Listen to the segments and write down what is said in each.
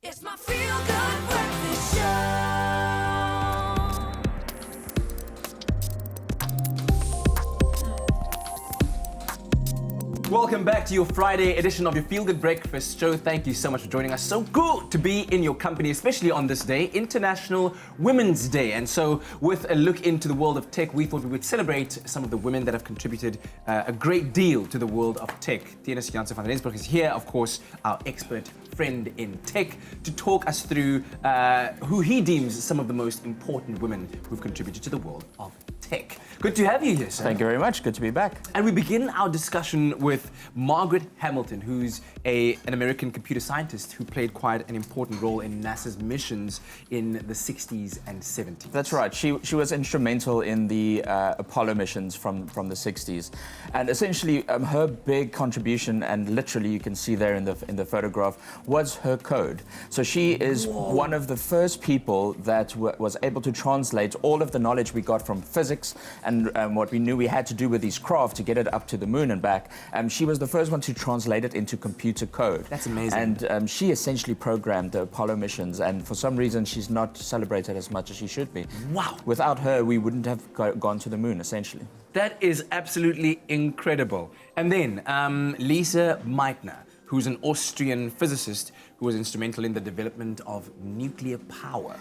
It's my feel-good breakfast show. Welcome back to your Friday edition of your Feel Good Breakfast show. Thank you so much for joining us. So good to be in your company, especially on this day, International Women's Day. And so with a look into the world of tech, we thought we would celebrate some of the women that have contributed a great deal to the world of tech. Tienes Janssen van Rensburg is here, of course, our expert friend in tech, to talk us through who he deems some of the most important women who've contributed to the world of tech. Good to have you here, sir. Thank you very much. Good to be back. And we begin our discussion with Margaret Hamilton, who's an American computer scientist who played quite an important role in NASA's missions in the 60s and 70s. That's right. She was instrumental in the Apollo missions from the 60s. And essentially, her big contribution, and literally you can see there in the photograph, was her code. So she is one of the first people that was able to translate all of the knowledge we got from physics and what we knew we had to do with these craft to get it up to the moon and back. She was the first one to translate it into computer code. That's amazing. And she essentially programmed the Apollo missions, and for some reason she's not celebrated as much as she should be. Wow. Without her, we wouldn't have gone to the moon, essentially. That is absolutely incredible. And then Lisa Meitner, who's an Austrian physicist who was instrumental in the development of nuclear power.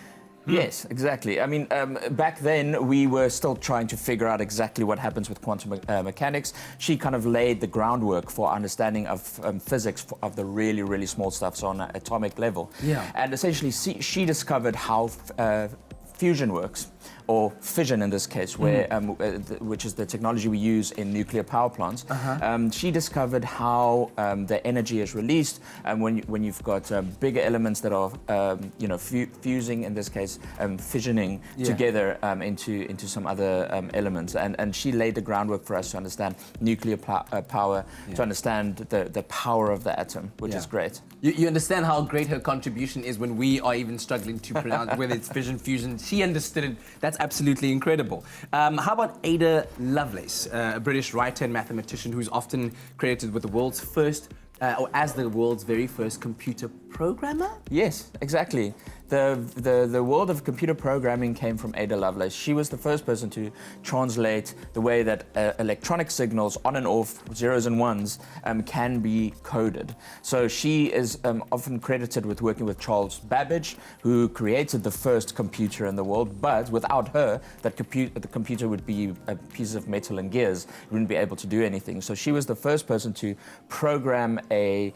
Yes, exactly. I mean, back then we were still trying to figure out exactly what happens with quantum mechanics. She kind of laid the groundwork for understanding of physics of the really, really small stuff, so on an atomic level. Yeah. And essentially she discovered how fusion works, or fission in this case, where which is the technology we use in nuclear power plants. She discovered how the energy is released when you've got bigger elements that are fusing, in this case fissioning together into some other elements. And she laid the groundwork for us to understand nuclear power, to understand the power of the atom, which is great. You understand how great her contribution is when we are even struggling to pronounce whether it's fission, fusion. She understood it. That's absolutely incredible. How about Ada Lovelace, a British writer and mathematician who's often credited with the world's first, or as the world's very first computer programmer? Yes, exactly. The world of computer programming came from Ada Lovelace. She was the first person to translate the way that electronic signals on and off, zeros and ones, can be coded. So she is often credited with working with Charles Babbage, who created the first computer in the world, but without her, the computer would be a piece of metal and gears. It wouldn't be able to do anything. So she was the first person to program a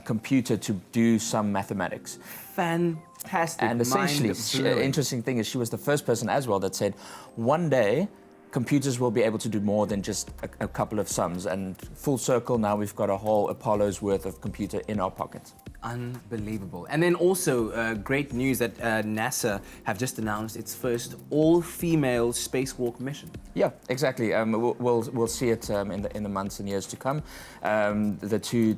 computer to do some mathematics. Fantastic. And essentially, interesting thing is she was the first person as well that said, one day, computers will be able to do more than just a couple of sums. And full circle, now we've got a whole Apollo's worth of computer in our pockets. Unbelievable. And then also great news that NASA have just announced its first all-female spacewalk mission. Yeah, exactly. We'll see it in the months and years to come. The two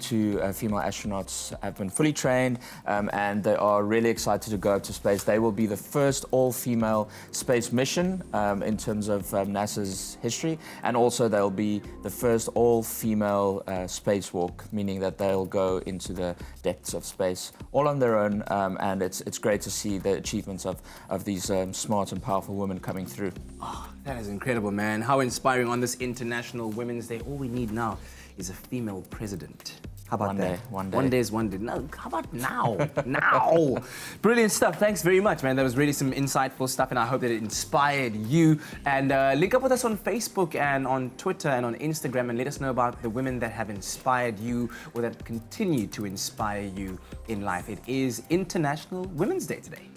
female astronauts have been fully trained, and they are really excited to go up to space. They will be the first all-female space mission in terms of NASA's history, and also they'll be the first all-female spacewalk, meaning that they'll go into the depths of space all on their own, and it's great to see the achievements of these smart and powerful women coming through. Oh, that is incredible, man. How inspiring on this International Women's Day. All we need now is a female president. How about that? One day. One day is one day. No, how about now? Now! Brilliant stuff. Thanks very much, man. That was really some insightful stuff, and I hope that it inspired you. And link up with us on Facebook and on Twitter and on Instagram, and let us know about the women that have inspired you or that continue to inspire you in life. It is International Women's Day today.